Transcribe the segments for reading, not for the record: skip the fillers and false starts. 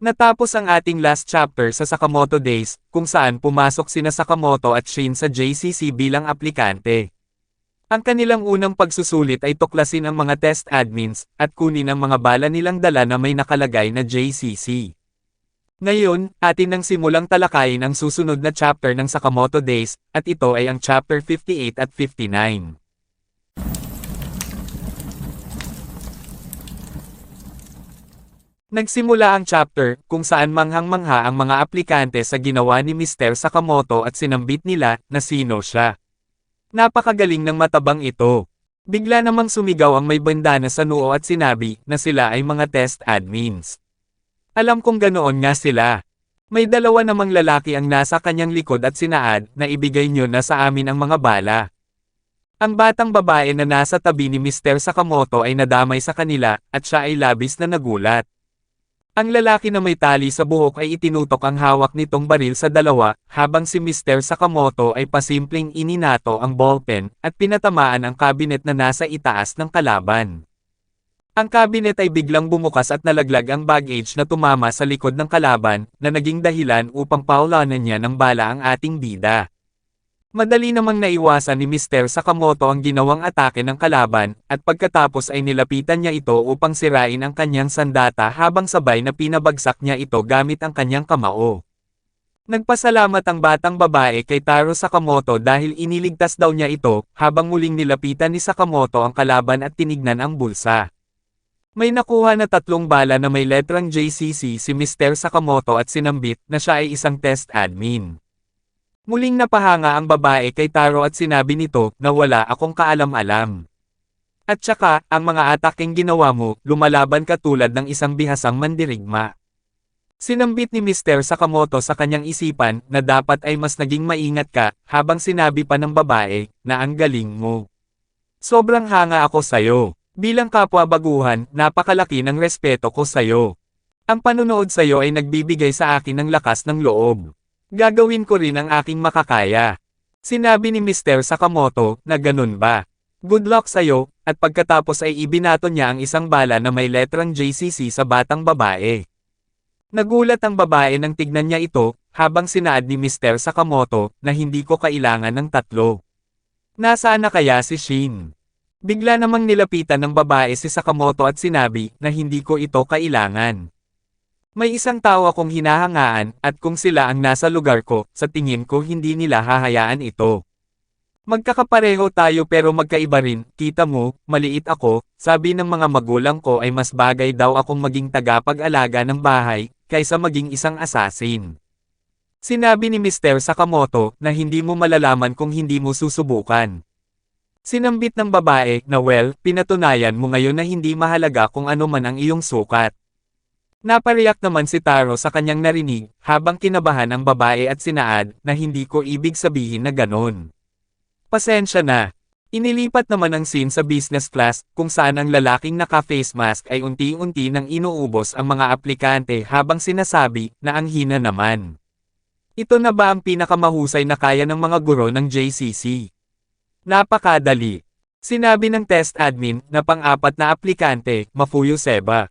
Natapos ang ating last chapter sa Sakamoto Days, kung saan pumasok sina Sakamoto at Shin sa JCC bilang aplikante. Ang kanilang unang pagsusulit ay tuklasin ang mga test admins, at kunin ang mga bala nilang dala na may nakalagay na JCC. Ngayon, atin nang simulang talakayin ang susunod na chapter ng Sakamoto Days, at ito ay ang chapter 58 at 59. Nagsimula ang chapter, kung saan manghang-mangha ang mga aplikante sa ginawa ni Mr. Sakamoto at sinambit nila, na sino siya. Napakagaling ng matabang ito. Bigla namang sumigaw ang may bandana sa noo at sinabi, na sila ay mga test admins. Alam kong ganoon nga sila. May dalawa namang lalaki ang nasa kanyang likod at sinaad, na ibigay nyo na sa amin ang mga bala. Ang batang babae na nasa tabi ni Mr. Sakamoto ay nadamay sa kanila, at siya ay labis na nagulat. Ang lalaki na may tali sa buhok ay itinutok ang hawak nitong baril sa dalawa, habang si Mr. Sakamoto ay pasimpleng ininato ang ballpen, at pinatamaan ang cabinet na nasa itaas ng kalaban. Ang cabinet ay biglang bumukas at nalaglag ang baggage na tumama sa likod ng kalaban, na naging dahilan upang paulanan niya ng bala ang ating bida. Madali namang naiwasan ni Mr. Sakamoto ang ginawang atake ng kalaban, at pagkatapos ay nilapitan niya ito upang sirain ang kanyang sandata habang sabay na pinabagsak niya ito gamit ang kanyang kamao. Nagpasalamat ang batang babae kay Taro Sakamoto dahil iniligtas daw niya ito, habang muling nilapitan ni Sakamoto ang kalaban at tinignan ang bulsa. May nakuha na 3 bala na may letrang JCC si Mr. Sakamoto at sinambit na siya ay isang test admin. Muling napahanga ang babae kay Taro at sinabi nito na wala akong kaalam-alam. At saka, ang mga ataking ginawa mo, lumalaban ka tulad ng isang bihasang mandirigma. Sinambit ni Mr. Sakamoto sa kanyang isipan na dapat ay mas naging maingat ka, habang sinabi pa ng babae na ang galing mo. Sobrang hanga ako sayo. Bilang kapwa baguhan, napakalaki ng respeto ko sayo. Ang panunood sayo ay nagbibigay sa akin ng lakas ng loob. Gagawin ko rin ang aking makakaya. Sinabi ni Mr. Sakamoto na ganun ba? Good luck sa'yo, at pagkatapos ay ibinato niya ang isang bala na may letrang JCC sa batang babae. Nagulat ang babae nang tignan niya ito, habang sinaad ni Mr. Sakamoto na hindi ko kailangan ng 3. Nasaan na kaya si Shin? Bigla namang nilapitan ng babae si Sakamoto at sinabi na hindi ko ito kailangan. May isang tao akong hinahangaan, at kung sila ang nasa lugar ko, sa tingin ko hindi nila hahayaan ito. Magkakapareho tayo pero magkaiba rin, kita mo, maliit ako, sabi ng mga magulang ko ay mas bagay daw akong maging tagapag-alaga ng bahay, kaysa maging isang assassin. Sinabi ni Mr. Sakamoto na hindi mo malalaman kung hindi mo susubukan. Sinambit ng babae na pinatunayan mo ngayon na hindi mahalaga kung ano man ang iyong sukat. Napariyak naman si Taro sa kanyang narinig, habang kinabahan ang babae at sinaad, na hindi ko ibig sabihin na ganon. Pasensya na. Inilipat naman ang scene sa business class, kung saan ang lalaking naka-face mask ay unti-unti nang inuubos ang mga aplikante habang sinasabi, na ang hina naman. Ito na ba ang pinakamahusay na kaya ng mga guro ng JCC? Napakadali. Sinabi ng test admin, na pang-4 na aplikante, Mafuyo Seba.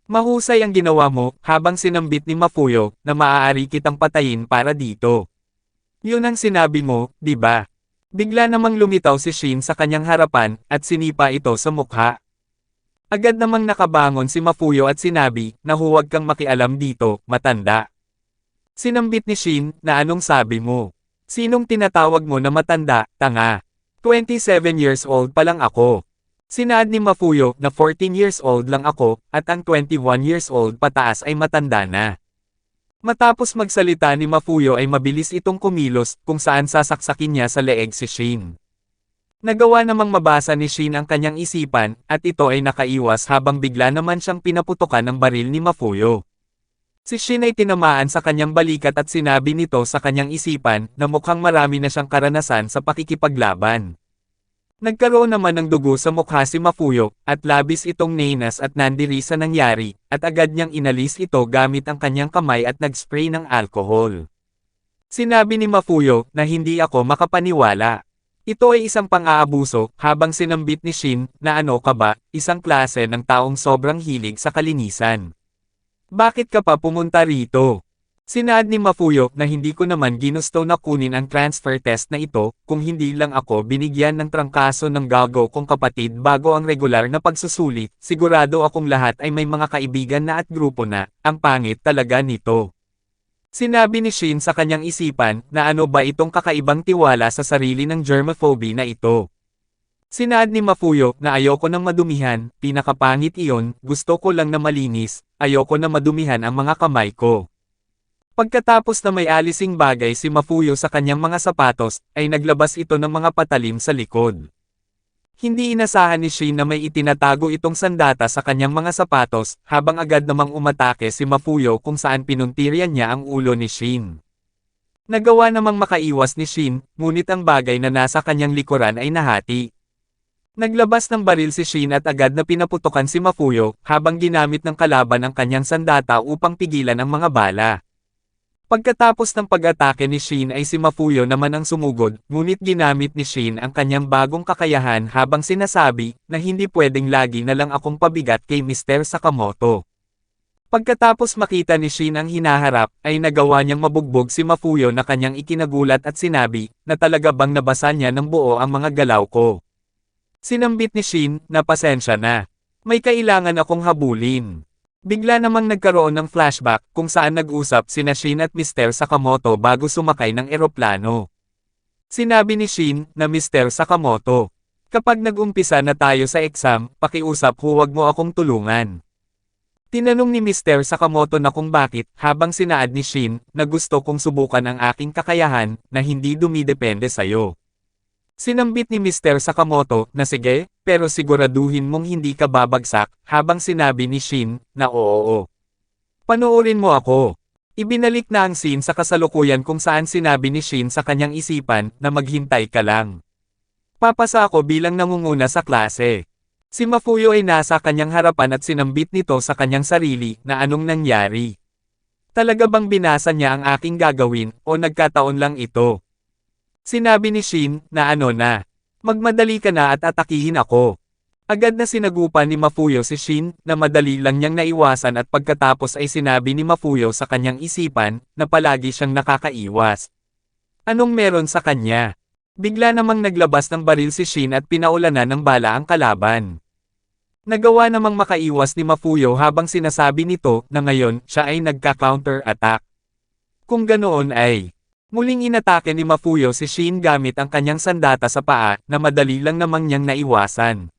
Mahusay ang ginawa mo, habang sinambit ni Mafuyo, na maaari kitang patayin para dito. Yun ang sinabi mo, di ba? Bigla namang lumitaw si Shin sa kanyang harapan, at sinipa ito sa mukha. Agad namang nakabangon si Mafuyo at sinabi, na huwag kang makialam dito, matanda. Sinambit ni Shin, na anong sabi mo? Sinong tinatawag mo na matanda, tanga? 27 years old pa lang ako. Sinaad ni Mafuyo na 14 years old lang ako, at ang 21 years old pataas ay matanda na. Matapos magsalita ni Mafuyo ay mabilis itong kumilos, kung saan sasaksakin niya sa leeg si Shin. Nagawa namang mabasa ni Shin ang kanyang isipan, at ito ay nakaiwas habang bigla naman siyang pinaputukan ng baril ni Mafuyo. Si Shin ay tinamaan sa kanyang balikat at sinabi nito sa kanyang isipan, na mukhang marami na siyang karanasan sa pakikipaglaban. Nagkaroon naman ng dugo sa mukha si Mafuyo, at labis itong nainas at nandiri sa nangyari, at agad niyang inalis ito gamit ang kanyang kamay at nag-spray ng alkohol. Sinabi ni Mafuyo na hindi ako makapaniwala. Ito ay isang pang-aabuso, habang sinambit ni Shin na ano ka ba, isang klase ng taong sobrang hilig sa kalinisan. Bakit ka pa pumunta rito? Sinaad ni Mafuyo na hindi ko naman ginusto na kunin ang transfer test na ito, kung hindi lang ako binigyan ng trangkaso ng gago kong kapatid bago ang regular na pagsusulit, sigurado akong lahat ay may mga kaibigan na at grupo na, ang pangit talaga nito. Sinabi ni Shin sa kanyang isipan na ano ba itong kakaibang tiwala sa sarili ng germophobia na ito. Sinaad ni Mafuyo na ayoko ng madumihan, pinakapangit iyon, gusto ko lang na malinis, ayoko na madumihan ang mga kamay ko. Pagkatapos na may alising bagay si Mafuyo sa kanyang mga sapatos, ay naglabas ito ng mga patalim sa likod. Hindi inasahan ni Shin na may itinatago itong sandata sa kanyang mga sapatos, habang agad namang umatake si Mafuyo kung saan pinuntiryan niya ang ulo ni Shin. Nagawa namang makaiwas ni Shin, ngunit ang bagay na nasa kanyang likuran ay nahati. Naglabas ng baril si Shin at agad na pinaputokan si Mafuyo, habang ginamit ng kalaban ang kanyang sandata upang pigilan ang mga bala. Pagkatapos ng pag-atake ni Shin ay si Mafuyo naman ang sumugod, ngunit ginamit ni Shin ang kanyang bagong kakayahan habang sinasabi na hindi pwedeng lagi na lang akong pabigat kay Mr. Sakamoto. Pagkatapos makita ni Shin ang hinaharap, ay nagawa niyang mabugbog si Mafuyo na kanyang ikinagulat at sinabi na talaga bang nabasa niya ng buo ang mga galaw ko. Sinambit ni Shin na pasensya na. May kailangan akong habulin. Bigla namang nagkaroon ng flashback kung saan nag-usap sina Shin at Mr. Sakamoto bago sumakay ng eroplano. Sinabi ni Shin na Mr. Sakamoto, kapag nag-umpisa na tayo sa exam, pakiusap huwag mo akong tulungan. Tinanong ni Mr. Sakamoto na kung bakit, habang sinaad ni Shin na gusto kong subukan ang aking kakayahan na hindi dumidepende sa'yo. Sinambit ni Mr. Sakamoto na sige, pero siguraduhin mong hindi ka babagsak, habang sinabi ni Shin na oo. Panoorin mo ako. Ibinalik na ang scene sa kasalukuyan kung saan sinabi ni Shin sa kanyang isipan na maghintay ka lang. Papasa ako bilang nangunguna sa klase. Si Mafuyo ay nasa kanyang harapan at sinambit nito sa kanyang sarili na anong nangyari. Talaga bang binasa niya ang aking gagawin o nagkataon lang ito? Sinabi ni Shin na ano na, magmadali ka na at atakihin ako. Agad na sinagupan ni Mafuyo si Shin na madali lang niyang naiwasan at pagkatapos ay sinabi ni Mafuyo sa kanyang isipan na palagi siyang nakakaiwas. Anong meron sa kanya? Bigla namang naglabas ng baril si Shin at pinaulanan ng bala ang kalaban. Nagawa namang makaiwas ni Mafuyo habang sinasabi nito na ngayon siya ay nagka-counter-attack. Kung ganoon ay muling inatake ni Mafuyo si Shin gamit ang kanyang sandata sa paa na madali lang namang niyang naiwasan.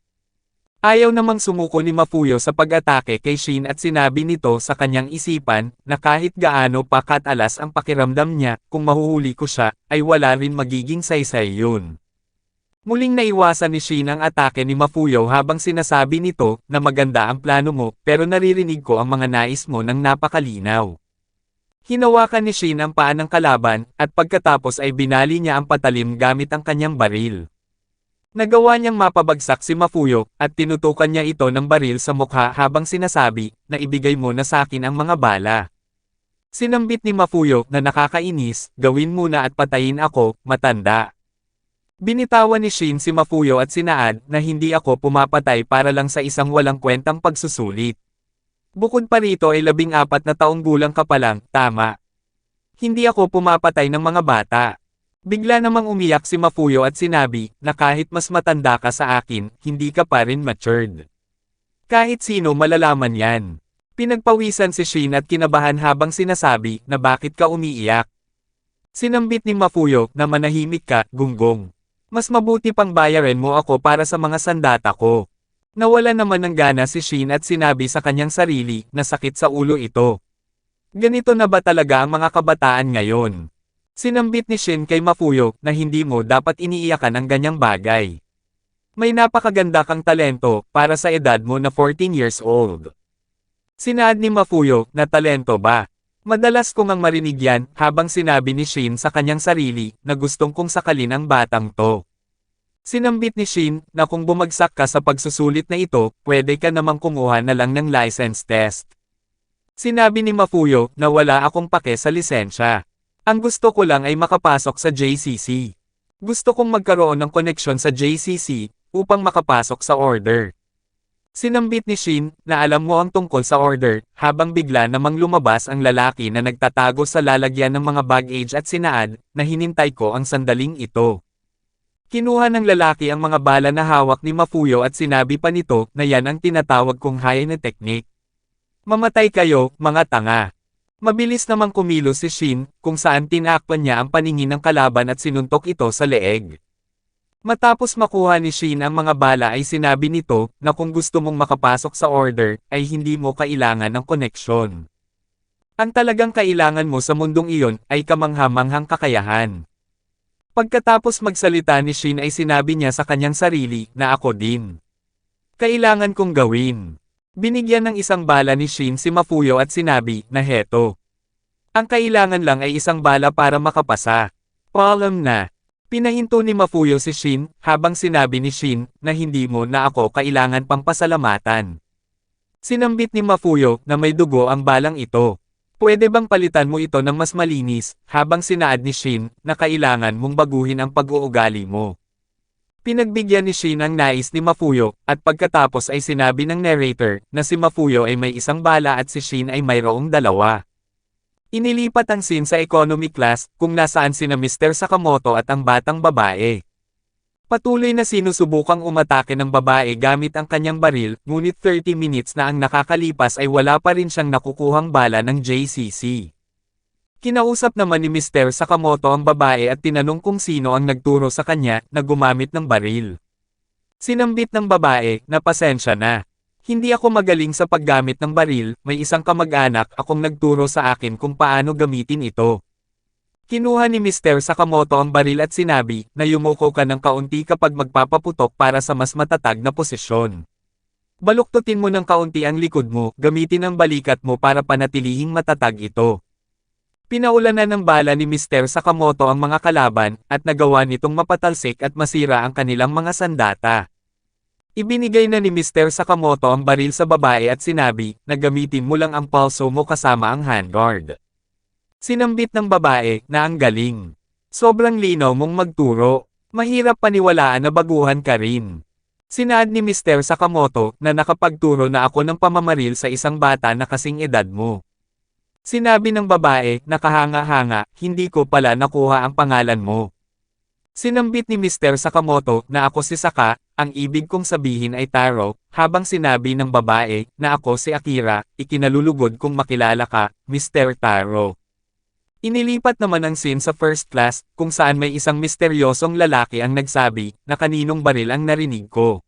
Ayaw namang sumuko ni Mafuyo sa pag-atake kay Shin at sinabi nito sa kanyang isipan na kahit gaano pa katalas ang pakiramdam niya, kung mahuhuli ko siya, ay wala rin magiging saysay yun. Muling naiwasan ni Shin ang atake ni Mafuyo habang sinasabi nito na maganda ang plano mo pero naririnig ko ang mga nais mo ng napakalinaw. Hinawakan ni Shin ang paa ng kalaban, at pagkatapos ay binali niya ang patalim gamit ang kanyang baril. Nagawa niyang mapabagsak si Mafuyo, at tinutukan niya ito ng baril sa mukha habang sinasabi, na ibigay mo na sa akin ang mga bala. Sinambit ni Mafuyo na nakakainis, gawin muna at patayin ako, matanda. Binitawan ni Shin si Mafuyo at sinaad na hindi ako pumapatay para lang sa isang walang kwentang pagsusulit. Bukod pa rito ay 14 na taong gulang ka pa lang, tama. Hindi ako pumapatay ng mga bata. Bigla namang umiyak si Mafuyo at sinabi na kahit mas matanda ka sa akin, hindi ka pa rin matured. Kahit sino malalaman yan. Pinagpawisan si Shin at kinabahan habang sinasabi na bakit ka umiiyak. Sinambit ni Mafuyo na manahimik ka, gunggong. Mas mabuti pang bayarin mo ako para sa mga sandata ko. Nawala naman ng gana si Shin at sinabi sa kanyang sarili na sakit sa ulo ito. Ganito na ba talaga ang mga kabataan ngayon? Sinambit ni Shin kay Mafuyo na hindi mo dapat iniiyakan ang ganyang bagay. May napakaganda kang talento para sa edad mo na 14 years old. Sinaad ni Mafuyo na talento ba? Madalas kong ang marinig yan habang sinabi ni Shin sa kanyang sarili na gustong kong sakalin ang batang to. Sinambit ni Shin na kung bumagsak ka sa pagsusulit na ito, pwede ka namang kumuha na lang ng license test. Sinabi ni Mafuyo na wala akong pake sa lisensya. Ang gusto ko lang ay makapasok sa JCC. Gusto kong magkaroon ng koneksyon sa JCC upang makapasok sa order. Sinambit ni Shin, na alam mo ang tungkol sa order, habang bigla namang lumabas ang lalaki na nagtatago sa lalagyan ng mga baggage at sinaad, na hinintay ko ang sandaling ito. Kinuha ng lalaki ang mga bala na hawak ni Mafuyo at sinabi pa nito na yan ang tinatawag kong Hyena technique. Mamatay kayo, mga tanga. Mabilis namang kumilos si Shin, kung saan tinakpan niya ang paningin ng kalaban at sinuntok ito sa leeg. Matapos makuha ni Shin ang mga bala ay sinabi nito, na kung gusto mong makapasok sa order, ay hindi mo kailangan ng koneksyon. Ang talagang kailangan mo sa mundong iyon, ay kamangha-manghang kakayahan. Pagkatapos magsalita ni Shin ay sinabi niya sa kanyang sarili, na ako din. Kailangan kong gawin. Binigyan ng isang bala ni Shin si Mafuyo at sinabi, na heto. Ang kailangan lang ay isang bala para makapasa. Problem na. Pinahinto ni Mafuyo si Shin, habang sinabi ni Shin, na hindi mo na ako kailangan pang pasalamatan. Sinambit ni Mafuyo, na may dugo ang balang ito. Pwede bang palitan mo ito ng mas malinis, habang sinaad ni Shin, na kailangan mong baguhin ang pag-uugali mo. Pinagbigyan ni Shin ang nais ni Mafuyo, at pagkatapos ay sinabi ng narrator, na si Mafuyo ay may isang bala at si Shin ay mayroong dalawa. Inilipat ang scene sa economy class, kung nasaan sina Mr. Sakamoto at ang batang babae. Patuloy na sinusubukang umatake ng babae gamit ang kanyang baril, ngunit 30 minutes na ang nakakalipas ay wala pa rin siyang nakukuhang bala ng JCC. Kinausap naman ni Mr. Sakamoto ang babae at tinanong kung sino ang nagturo sa kanya na gumamit ng baril. Sinambit ng babae, na pasensya na. Hindi ako magaling sa paggamit ng baril, may isang kamag-anak akong nagturo sa akin kung paano gamitin ito. Kinuha ni Mr. Sakamoto ang baril at sinabi, na yumuko ka ng kaunti kapag magpapaputok para sa mas matatag na posisyon. Baluktutin mo ng kaunti ang likod mo, gamitin ang balikat mo para panatilihing matatag ito. Pinaulanan ng bala ni Mr. Sakamoto ang mga kalaban, at nagawa nitong mapatalsik at masira ang kanilang mga sandata. Ibinigay na ni Mr. Sakamoto ang baril sa babae at sinabi, na gamitin mo lang ang pulso mo kasama ang handguard. Sinambit ng babae, na ang galing. Sobrang linaw mong magturo. Mahirap paniwalaan na baguhan ka rin. Sinaad ni Mr. Sakamoto, na nakapagturo na ako ng pamamaril sa isang bata na kasing edad mo. Sinabi ng babae, nakahanga-hanga, hindi ko pala nakuha ang pangalan mo. Sinambit ni Mr. Sakamoto, na ako si Saka, ang ibig kong sabihin ay Taro, habang sinabi ng babae, na ako si Akira, ikinalulugod kong makilala ka, Mr. Taro. Inilipat naman ang scene sa first class, kung saan may isang misteryosong lalaki ang nagsabi, na kaninong baril ang narinig ko.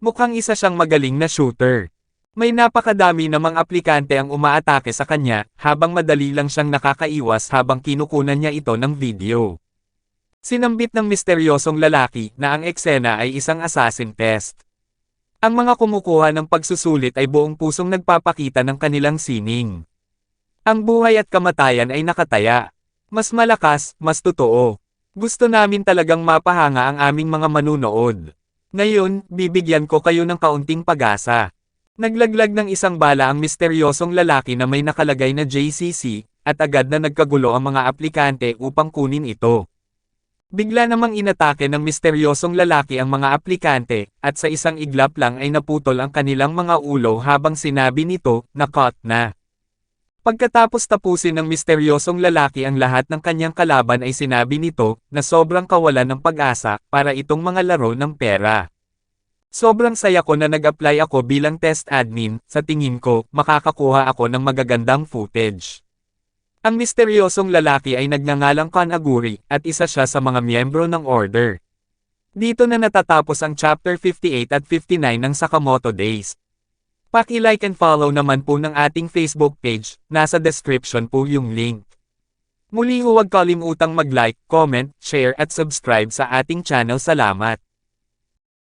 Mukhang isa siyang magaling na shooter. May napakadami namang aplikante ang umaatake sa kanya, habang madali lang siyang nakakaiwas habang kinukunan niya ito ng video. Sinambit ng misteryosong lalaki, na ang eksena ay isang assassin test. Ang mga kumukuha ng pagsusulit ay buong pusong nagpapakita ng kanilang sining. Ang buhay at kamatayan ay nakataya. Mas malakas, mas totoo. Gusto namin talagang mapahanga ang aming mga manunood. Ngayon, bibigyan ko kayo ng kaunting pag-asa. Naglaglag ng isang bala ang misteryosong lalaki na may nakalagay na JCC, at agad na nagkagulo ang mga aplikante upang kunin ito. Bigla namang inatake ng misteryosong lalaki ang mga aplikante, at sa isang iglap lang ay naputol ang kanilang mga ulo habang sinabi nito, na caught na. Pagkatapos tapusin ng misteryosong lalaki ang lahat ng kanyang kalaban ay sinabi nito, na sobrang kawalan ng pag-asa, para itong mga laro ng pera. Sobrang saya ko na nag-apply ako bilang test admin, sa tingin ko, makakakuha ako ng magagandang footage. Ang misteryosong lalaki ay nagngangalang Kanaguri, at isa siya sa mga miyembro ng order. Dito na natatapos ang chapter 58 at 59 ng Sakamoto Days. Paki-like and follow naman po ng ating Facebook page, nasa description po yung link. Muli huwag kalimutang mag-like, comment, share at subscribe sa ating channel. Salamat.